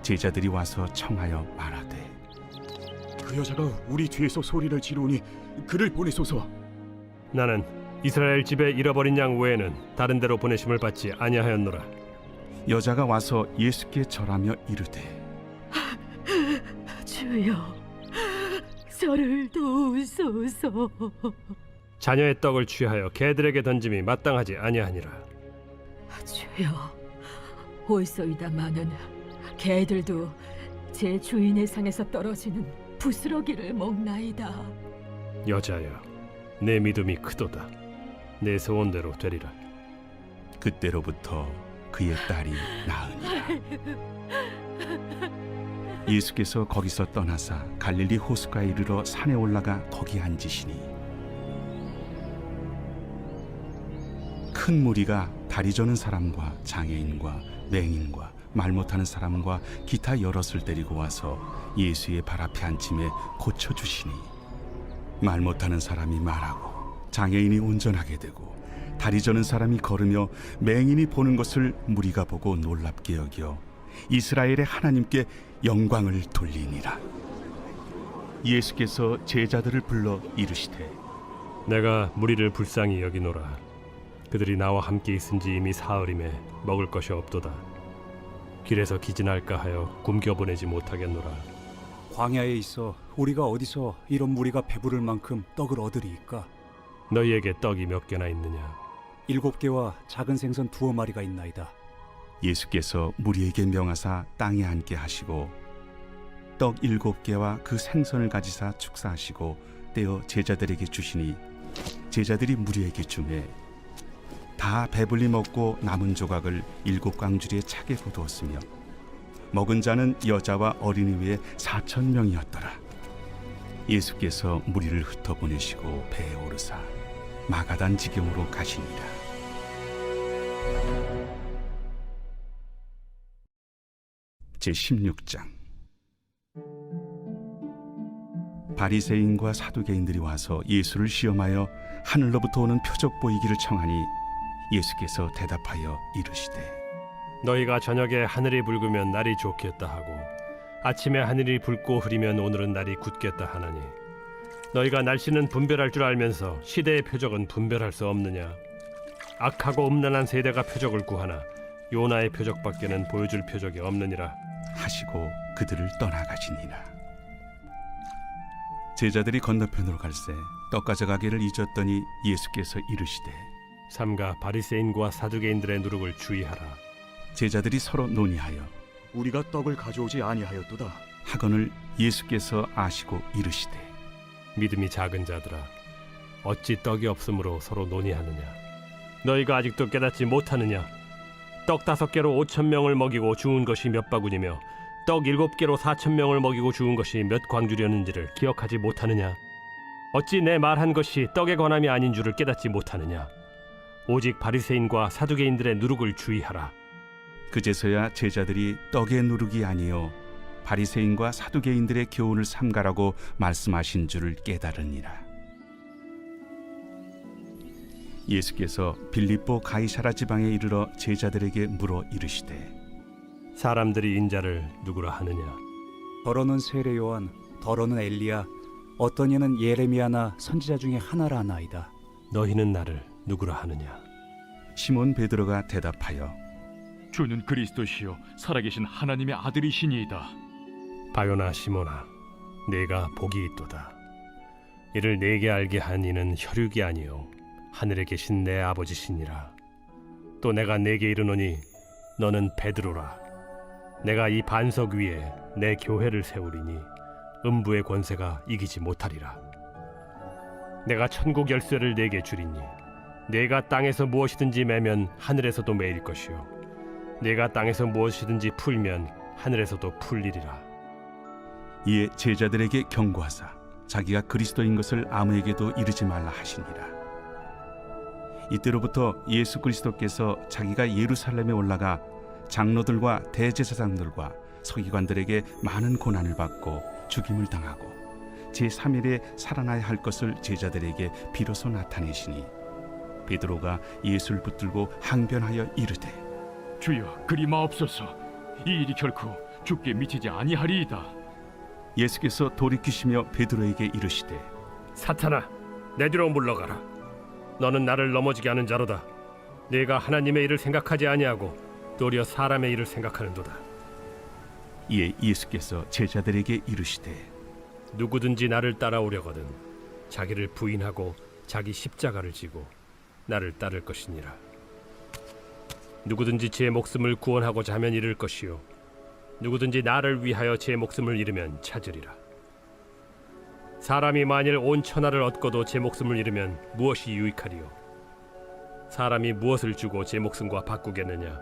제자들이 와서 청하여 말하되 그 여자가 우리 뒤에서 소리를 지르니 그를 보내소서. 나는 이스라엘 집에 잃어버린 양 외에는 다른 데로 보내심을 받지 아니하였노라. 여자가 와서 예수께 절하며 이르되 주여, 저를 도우소서. 자녀의 떡을 취하여 개들에게 던짐이 마땅하지 아니하니라. 주여, 올소이다마는 개들도 제 주인의 상에서 떨어지는 부스러기를 먹나이다. 여자여, 내 믿음이 크도다. 내 소원대로 되리라. 그때로부터 그의 딸이 나으니라. 예수께서 거기서 떠나사 갈릴리 호수가에 이르러 산에 올라가 거기 앉으시니 큰 무리가 다리 저는 사람과 장애인과 맹인과 말 못하는 사람과 기타 여럿을 데리고 와서 예수의 발 앞에 앉힘에 고쳐주시니 말 못하는 사람이 말하고 장애인이 온전하게 되고 다리 저는 사람이 걸으며 맹인이 보는 것을 무리가 보고 놀랍게 여겨 이스라엘의 하나님께 영광을 돌리니라. 예수께서 제자들을 불러 이르시되 내가 무리를 불쌍히 여기노라. 그들이 나와 함께 있은지 이미 사흘임에 먹을 것이 없도다. 길에서 기진할까 하여 굶겨보내지 못하겠노라. 광야에 있어 우리가 어디서 이런 무리가 배부를 만큼 떡을 얻으리이까? 너희에게 떡이 몇 개나 있느냐? 7개와 작은 생선 2마리가 있나이다. 예수께서 무리에게 명하사 땅에 앉게 하시고 떡 7개와 그 생선을 가지사 축사하시고 떼어 제자들에게 주시니 제자들이 무리에게 주매 다 배불리 먹고 남은 조각을 7광주리에 차게 거두었으며 먹은 자는 여자와 어린이 외에 4,000명이었더라. 예수께서 무리를 흩어보내시고 배에 오르사 마가단 지경으로 가시니라. 제16장. 바리새인과 사두개인들이 와서 예수를 시험하여 하늘로부터 오는 표적 보이기를 청하니 예수께서 대답하여 이르시되 너희가 저녁에 하늘이 붉으면 날이 좋겠다 하고 아침에 하늘이 붉고 흐리면 오늘은 날이 굳겠다 하나니 너희가 날씨는 분별할 줄 알면서 시대의 표적은 분별할 수 없느냐? 악하고 음란한 세대가 표적을 구하나 요나의 표적밖에는 보여줄 표적이 없느니라 하시고 그들을 떠나가시니라. 제자들이 건너편으로 갈새 떡 가져가기를 잊었더니 예수께서 이르시되 삼가 바리새인과 사두개인들의 누룩을 주의하라. 제자들이 서로 논의하여 우리가 떡을 가져오지 아니하였도다 하거늘 예수께서 아시고 이르시되 믿음이 작은 자들아, 어찌 떡이 없으므로 서로 논의하느냐? 너희가 아직도 깨닫지 못하느냐? 떡 5개로 5,000명을 먹이고 주운 것이 몇 바구니며 떡 7개로 4,000명을 먹이고 주운 것이 몇 광주렸는지를 기억하지 못하느냐? 어찌 내 말한 것이 떡에 관함이 아닌 줄을 깨닫지 못하느냐? 오직 바리새인과 사두개인들의 누룩을 주의하라. 그제서야 제자들이 떡의 누룩이 아니요 바리새인과 사두개인들의 교훈을 삼가라고 말씀하신 줄을 깨달으니라. 예수께서 빌립보 가이사라 지방에 이르러 제자들에게 물어 이르시되 사람들이 인자를 누구라 하느냐? 더러는 세례 요한, 더러는 엘리야, 어떤 이는 예레미야나 선지자 중에 하나라 하나이다. 너희는 나를 누구라 하느냐? 시몬 베드로가 대답하여 주는 그리스도시요 살아계신 하나님의 아들이시니이다. 바요나 시몬아, 네가 복이 있도다. 이를 내게 알게 한 이는 혈육이 아니요 하늘에 계신 내 아버지시니라. 또 내가 네게 이르노니 너는 베드로라. 내가 이 반석 위에 내 교회를 세우리니 음부의 권세가 이기지 못하리라. 내가 천국 열쇠를 네게 주리니 네가 땅에서 무엇이든지 매면 하늘에서도 매일 것이요 네가 땅에서 무엇이든지 풀면 하늘에서도 풀리리라. 이에 제자들에게 경고하사 자기가 그리스도인 것을 아무에게도 이르지 말라 하시니라. 이때로부터 예수 그리스도께서 자기가 예루살렘에 올라가 장로들과 대제사장들과 서기관들에게 많은 고난을 받고 죽임을 당하고 제3일에 살아나야 할 것을 제자들에게 비로소 나타내시니 베드로가 예수를 붙들고 항변하여 이르되 주여 그리 마옵소서. 이 일이 결코 죽게 미치지 아니하리이다. 예수께서 돌이키시며 베드로에게 이르시되 사탄아, 내 뒤로 물러가라. 너는 나를 넘어지게 하는 자로다. 네가 하나님의 일을 생각하지 아니하고 도리어 사람의 일을 생각하는도다. 이에 예수께서 제자들에게 이르시되 누구든지 나를 따라오려거든 자기를 부인하고 자기 십자가를 지고 나를 따를 것이니라. 누구든지 제 목숨을 구원하고자 하면 잃을 것이요 누구든지 나를 위하여 제 목숨을 잃으면 찾으리라. 사람이 만일 온 천하를 얻고도 제 목숨을 잃으면 무엇이 유익하리요? 사람이 무엇을 주고 제 목숨과 바꾸겠느냐?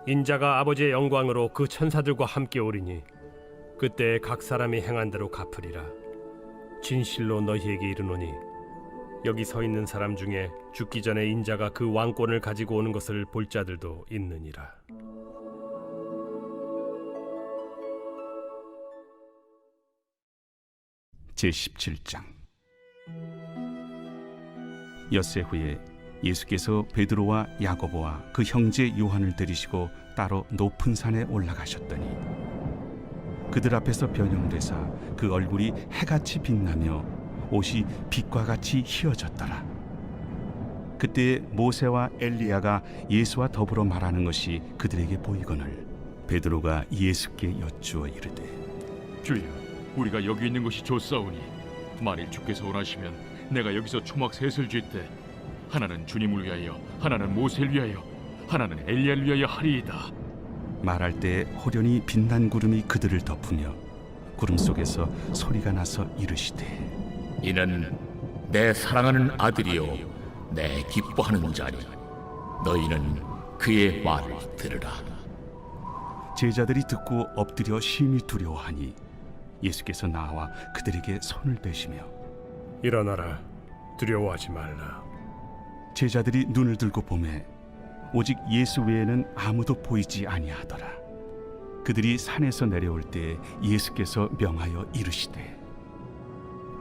인자가 아버지의 영광으로 그 천사들과 함께 오리니 그때 각 사람이 행한 대로 갚으리라. 진실로 너희에게 이르노니 여기 서 있는 사람 중에 죽기 전에 인자가 그 왕권을 가지고 오는 것을 볼 자들도 있느니라. 제17장. 엿새 후에 예수께서 베드로와 야고보와 그 형제 요한을 데리시고 따로 높은 산에 올라가셨더니 그들 앞에서 변형되사 그 얼굴이 해같이 빛나며 옷이 빛과 같이 희어졌더라. 그때 모세와 엘리야가 예수와 더불어 말하는 것이 그들에게 보이거늘 베드로가 예수께 여쭈어 이르되 주여 우리가 여기 있는 것이 좋사오니 만일 주께서 원하시면 내가 여기서 초막 셋을 쥘 때 하나는 주님을 위하여 하나는 모세를 위하여 하나는 엘리야를 위하여 하리이다. 말할 때 호련히 빛난 구름이 그들을 덮으며 구름 속에서 소리가 나서 이르시되 이는 내 사랑하는 아들이요 내 기뻐하는 자니 너희는 그의 말을 들으라. 제자들이 듣고 엎드려 심히 두려워하니 예수께서 나와 그들에게 손을 빼시며 일어나라, 두려워하지 말라. 제자들이 눈을 들고 보매 오직 예수 외에는 아무도 보이지 아니하더라. 그들이 산에서 내려올 때 예수께서 명하여 이르시되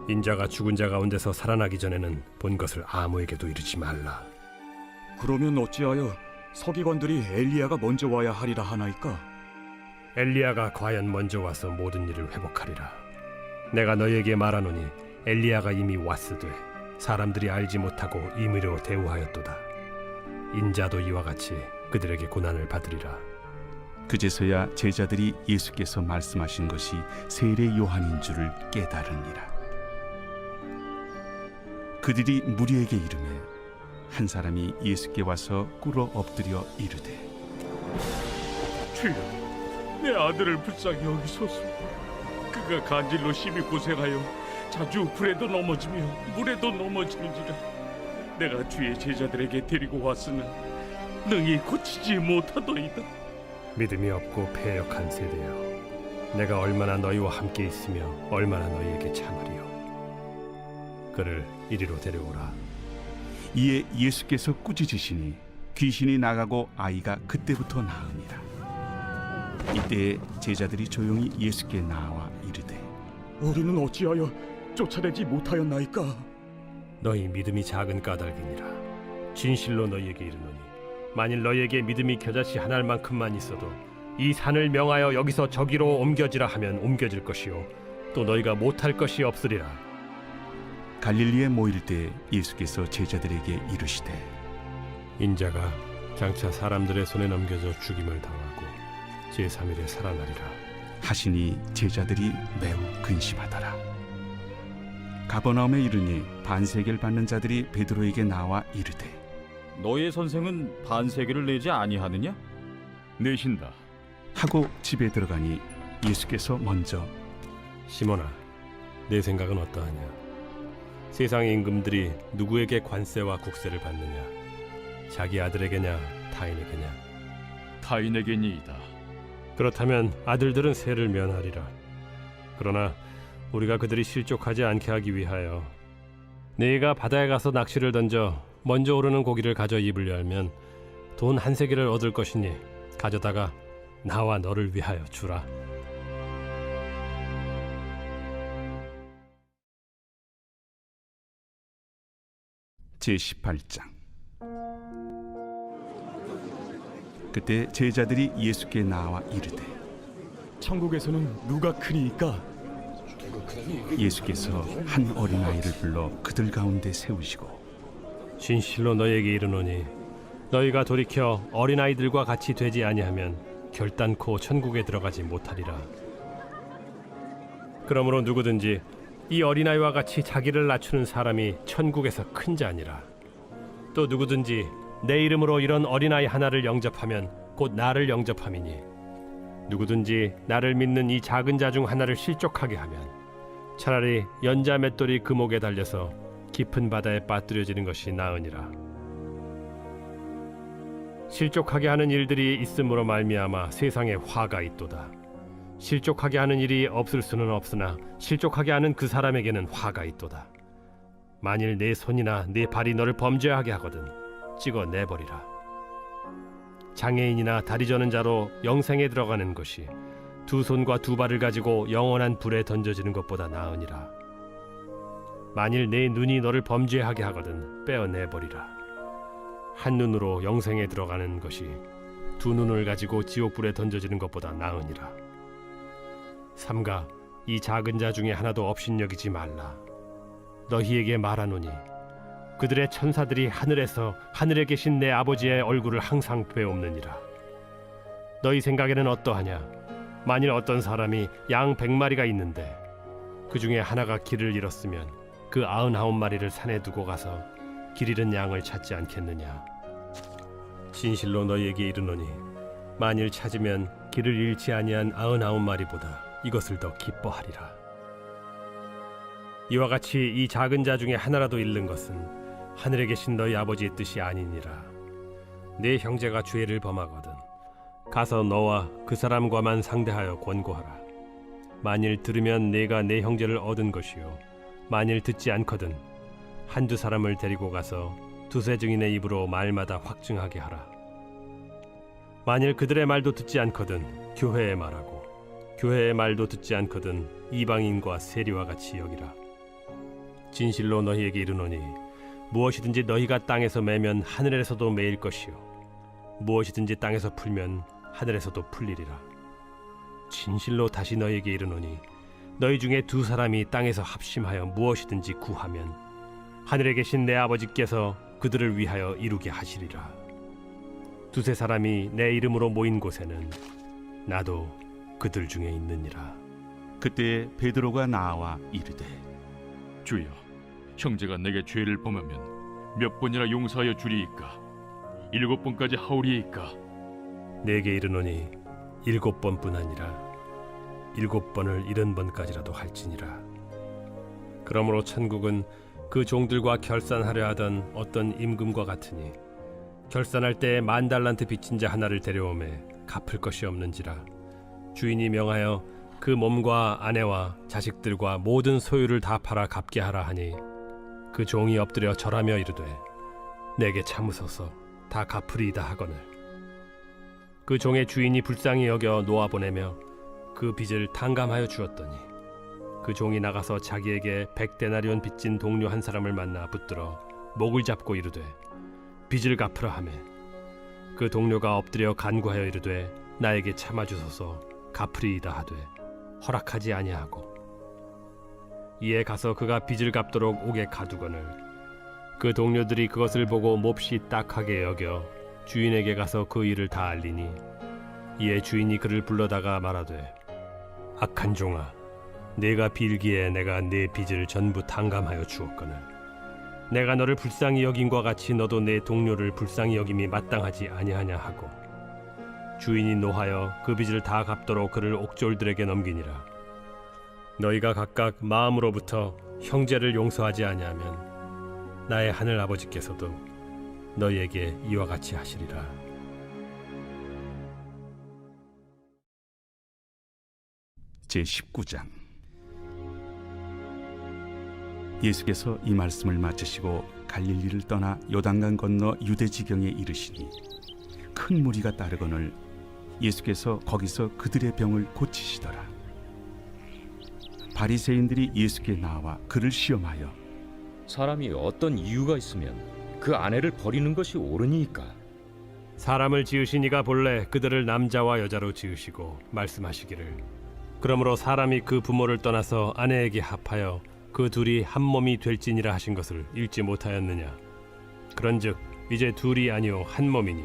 인자가 죽은 자 가운데서 살아나기 전에는 본 것을 아무에게도 이르지 말라. 그러면 어찌하여 서기관들이 엘리야가 먼저 와야 하리라 하나이까? 엘리야가 과연 먼저 와서 모든 일을 회복하리라. 내가 너희에게 말하노니 엘리야가 이미 왔으되 사람들이 알지 못하고 임의로 대우하였도다. 인자도 이와 같이 그들에게 고난을 받으리라. 그제서야 제자들이 예수께서 말씀하신 것이 세례 요한인 줄을 깨달으니라. 그들이 무리에게 이르매 한 사람이 예수께 와서 꿇어 엎드려 이르되 주여 내 아들을 불쌍히 여기소서. 그가 간질로 심히 고생하여 자주 불에도 넘어지며 물에도 넘어지는지라. 내가 주의 제자들에게 데리고 왔으나 능히 고치지 못하더이다. 믿음이 없고 패역한 세대여, 내가 얼마나 너희와 함께 있으며 얼마나 너희에게 참으리요. 그를 이리로 데려오라. 이에 예수께서 꾸짖으시니 귀신이 나가고 아이가 그때부터 나으니라. 이때 제자들이 조용히 예수께 나와 이르되 우리는 어찌하여 쫓아내지 못하였나이까? 너희 믿음이 작은 까닭이니라. 진실로 너희에게 이르노니 만일 너희에게 믿음이 겨자씨 한 알만큼만 있어도 이 산을 명하여 여기서 저기로 옮겨지라 하면 옮겨질 것이요 또 너희가 못할 것이 없으리라. 갈릴리에 모일 때 예수께서 제자들에게 이르시되 인자가 장차 사람들의 손에 넘겨져 죽임을 당하고 제3일에 살아나리라 하시니 제자들이 매우 근심하더라. 가버나움에 이르니 반세계를 받는 자들이 베드로에게 나와 이르되 너의 선생은 반세계를 내지 아니하느냐? 내신다. 하고 집에 들어가니 예수께서 먼저 시몬아, 내 생각은 어떠하냐? 세상의 임금들이 누구에게 관세와 국세를 받느냐? 자기 아들에게냐 타인에게냐? 타인에게니이다. 그렇다면 아들들은 세를 면하리라. 그러나 우리가 그들이 실족하지 않게 하기 위하여 네가 바다에 가서 낚시를 던져 먼저 오르는 고기를 가져 입을 열면 돈 한 세겔을 얻을 것이니 가져다가 나와 너를 위하여 주라. 제18장. 그때 제자들이 예수께 나와 이르되 천국에서는 누가 크니까? 예수께서 한 어린아이를 불러 그들 가운데 세우시고 진실로 너희에게 이르노니 너희가 돌이켜 어린아이들과 같이 되지 아니하면 결단코 천국에 들어가지 못하리라. 그러므로 누구든지 이 어린아이와 같이 자기를 낮추는 사람이 천국에서 큰 자니라. 또 누구든지 내 이름으로 이런 어린아이 하나를 영접하면 곧 나를 영접함이니 누구든지 나를 믿는 이 작은 자 중 하나를 실족하게 하면 차라리 연자 맷돌이 그 목에 달려서 깊은 바다에 빠뜨려지는 것이 나으니라. 실족하게 하는 일들이 있음으로 말미암아 세상에 화가 있도다. 실족하게 하는 일이 없을 수는 없으나 실족하게 하는 그 사람에게는 화가 있도다. 만일 내 손이나 내 발이 너를 범죄하게 하거든 찍어 내버리라. 장애인이나 다리 저는 자로 영생에 들어가는 것이 두 손과 두 발을 가지고 영원한 불에 던져지는 것보다 나으니라. 만일 내 눈이 너를 범죄하게 하거든 빼어내버리라. 한 눈으로 영생에 들어가는 것이 두 눈을 가지고 지옥불에 던져지는 것보다 나으니라. 삼가 이 작은 자 중에 하나도 업신여기지 말라. 너희에게 말하노니 그들의 천사들이 하늘에서 하늘에 계신 내 아버지의 얼굴을 항상 뵈옵느니라. 너희 생각에는 어떠하냐? 만일 어떤 사람이 양 100마리가 있는데 그 중에 하나가 길을 잃었으면 그 99마리를 산에 두고 가서 길 잃은 양을 찾지 않겠느냐? 진실로 너희에게 이르노니 만일 찾으면 길을 잃지 아니한 99마리보다 이것을 더 기뻐하리라. 이와 같이 이 작은 자 중에 하나라도 잃는 것은 하늘에 계신 너희 아버지의 뜻이 아니니라. 네 형제가 죄를 범하거든 가서 너와 그 사람과만 상대하여 권고하라. 만일 들으면 네가 네 형제를 얻은 것이요 만일 듣지 않거든 한두 사람을 데리고 가서 두세 증인의 입으로 말마다 확증하게 하라. 만일 그들의 말도 듣지 않거든 교회에 말하고 교회의 말도 듣지 않거든 이방인과 세리와 같이 여기라. 진실로 너희에게 이르노니 무엇이든지 너희가 땅에서 매면 하늘에서도 매일 것이요 무엇이든지 땅에서 풀면 하늘에서도 풀리리라. 진실로 다시 너희에게 이르노니 너희 중에 두 사람이 땅에서 합심하여 무엇이든지 구하면 하늘에 계신 내 아버지께서 그들을 위하여 이루게 하시리라. 두세 사람이 내 이름으로 모인 곳에는 나도 그들 중에 있느니라. 그때 베드로가 나와 이르되 주여, 형제가 내게 죄를 범하면 몇 번이나 용서하여 주리이까? 7번까지 하오리이까? 내게 이르노니 7번뿐 아니라 7번을 70번까지라도 할지니라. 그러므로 천국은 그 종들과 결산하려 하던 어떤 임금과 같으니 결산할 때 10,000달란트 빚진 자 하나를 데려오매 갚을 것이 없는지라. 주인이 명하여 그 몸과 아내와 자식들과 모든 소유를 다 팔아 갚게 하라 하니 그 종이 엎드려 절하며 이르되 내게 참으소서 다 갚으리이다 하거늘 그 종의 주인이 불쌍히 여겨 놓아보내며 그 빚을 탕감하여 주었더니 그 종이 나가서 자기에게 100데나리온 빚진 동료 한 사람을 만나 붙들어 목을 잡고 이르되 빚을 갚으라 하매 그 동료가 엎드려 간구하여 이르되 나에게 참아주소서 갚으리이다 하되 허락하지 아니하고 이에 가서 그가 빚을 갚도록 옥에 가두거늘 그 동료들이 그것을 보고 몹시 딱하게 여겨 주인에게 가서 그 일을 다 알리니 이에 주인이 그를 불러다가 말하되 악한 종아 네가 빌기에 내가 네 빚을 전부 탕감하여 주었거늘 내가 너를 불쌍히 여김과 같이 너도 내 동료를 불쌍히 여김이 마땅하지 아니하냐 하고 주인이 노하여 그 빚을 다 갚도록 그를 옥졸들에게 넘기니라. 너희가 각각 마음으로부터 형제를 용서하지 아니하면 나의 하늘 아버지께서도 너희에게 이와 같이 하시리라. 제19장. 예수께서 이 말씀을 마치시고 갈릴리를 떠나 요단강 건너 유대 지경에 이르시니 큰 무리가 따르거늘 예수께서 거기서 그들의 병을 고치시더라. 바리새인들이 예수께 나와 그를 시험하여 사람이 어떤 이유가 있으면 그 아내를 버리는 것이 옳으니까. 사람을 지으신 이가 본래 그들을 남자와 여자로 지으시고 말씀하시기를 그러므로 사람이 그 부모를 떠나서 아내에게 합하여 그 둘이 한 몸이 될지니라 하신 것을 읽지 못하였느냐. 그런즉 이제 둘이 아니요 한 몸이니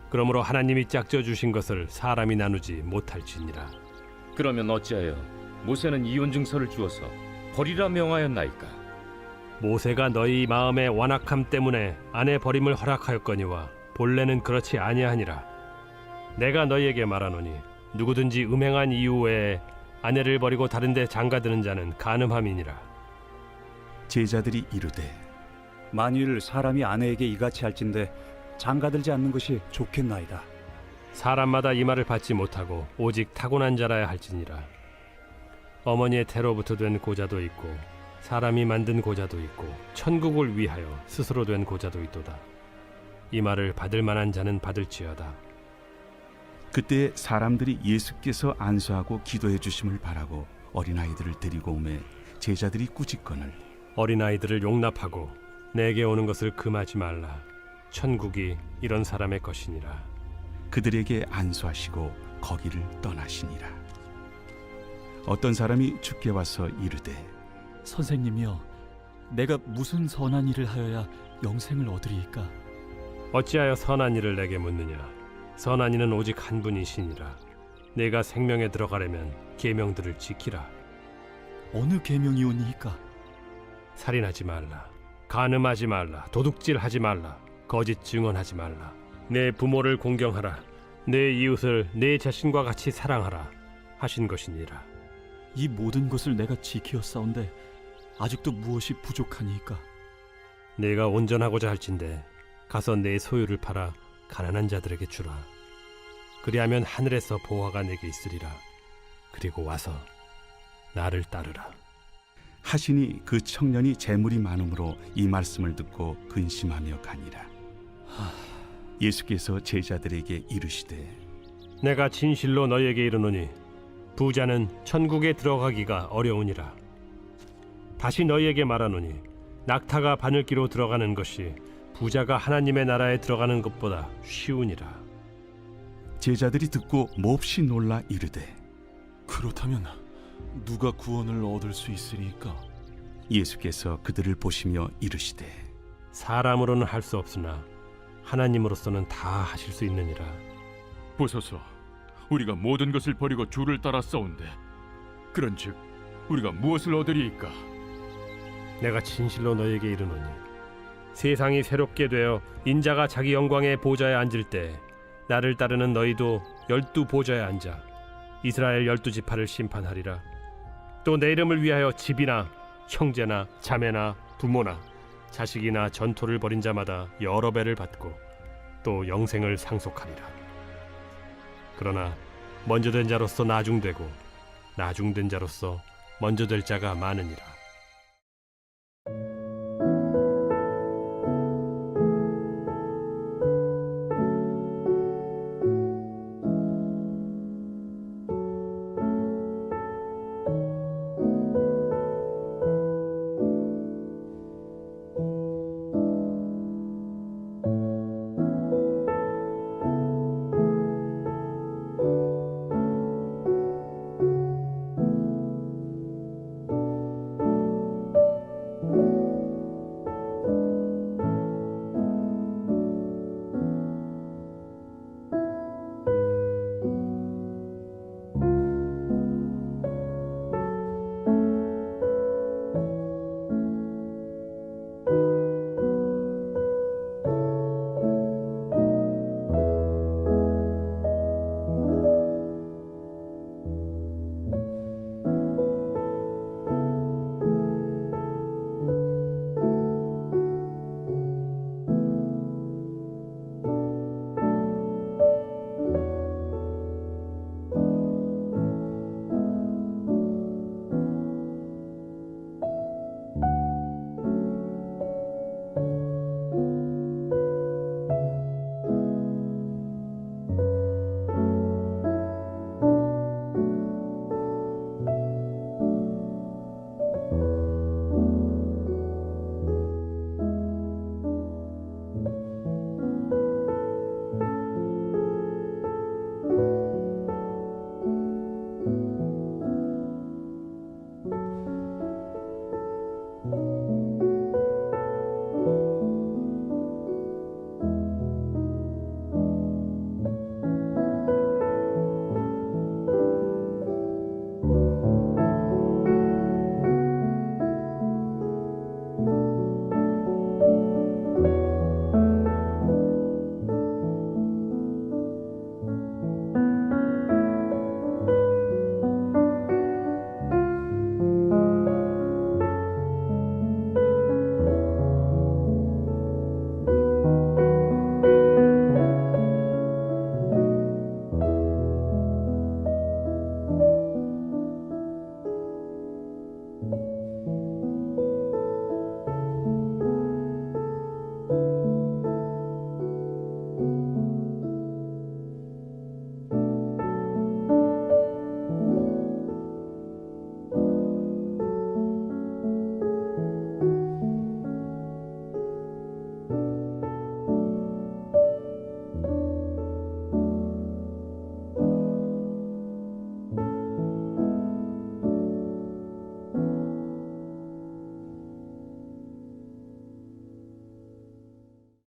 그러므로 하나님이 짝져 주신 것을 사람이 나누지 못할지니라. 그러면 어찌하여 모세는 이혼 증서를 주어서 버리라 명하였나이까? 모세가 너희 마음의 완악함 때문에 아내 버림을 허락하였거니와 본래는 그렇지 아니하니라. 내가 너희에게 말하노니 누구든지 음행한 이유 외에 아내를 버리고 다른 데 장가드는 자는 간음함이니라. 제자들이 이르되 만일 사람이 아내에게 이같이 할진대 장가들지 않는 것이 좋겠나이다. 사람마다 이 말을 받지 못하고 오직 타고난 자라야 할지니라. 어머니의 태로부터 된 고자도 있고 사람이 만든 고자도 있고 천국을 위하여 스스로 된 고자도 있도다. 이 말을 받을 만한 자는 받을지어다. 그때 사람들이 예수께서 안수하고 기도해 주심을 바라고 어린아이들을 데리고 오매 제자들이 꾸짖거늘 어린아이들을 용납하고 내게 오는 것을 금하지 말라. 천국이 이런 사람의 것이니라. 그들에게 안수하시고 거기를 떠나시니라. 어떤 사람이 주께 와서 이르되 선생님이여, 내가 무슨 선한 일을 하여야 영생을 얻으리이까? 어찌하여 선한 일을 내게 묻느냐. 선한 이는 오직 한 분이시니라. 내가 생명에 들어가려면 계명들을 지키라. 어느 계명이오니이까? 살인하지 말라. 간음하지 말라. 도둑질하지 말라. 거짓 증언하지 말라. 내 부모를 공경하라. 내 이웃을 내 자신과 같이 사랑하라 하신 것이니라. 이 모든 것을 내가 지키었사온데 아직도 무엇이 부족하니이까? 내가 온전하고자 할진대 가서 내 소유를 팔아 가난한 자들에게 주라. 그리하면 하늘에서 보화가 내게 있으리라. 그리고 와서 나를 따르라. 하시니 그 청년이 재물이 많음으로 이 말씀을 듣고 근심하며 가니라. 예수께서 제자들에게 이르시되 내가 진실로 너희에게 이르노니 부자는 천국에 들어가기가 어려우니라. 다시 너희에게 말하노니 낙타가 바늘기로 들어가는 것이 부자가 하나님의 나라에 들어가는 것보다 쉬우니라. 제자들이 듣고 몹시 놀라 이르되 그렇다면 누가 구원을 얻을 수 있으리까? 예수께서 그들을 보시며 이르시되 사람으로는 할 수 없으나 하나님으로서는 다 하실 수 있느니라. 보소서, 우리가 모든 것을 버리고 주를 따라 싸운데 그런즉 우리가 무엇을 얻으리이까? 내가 진실로 너희에게 이르노니 세상이 새롭게 되어 인자가 자기 영광의 보좌에 앉을 때 나를 따르는 너희도 12 보좌에 앉아 이스라엘 12지파를 심판하리라. 또 내 이름을 위하여 집이나 형제나 자매나 부모나 자식이나 전토를 벌인 자마다 여러 배를 받고 또 영생을 상속하리라. 그러나 먼저 된 자로서 나중되고 나중된 자로서 먼저 될 자가 많으니라.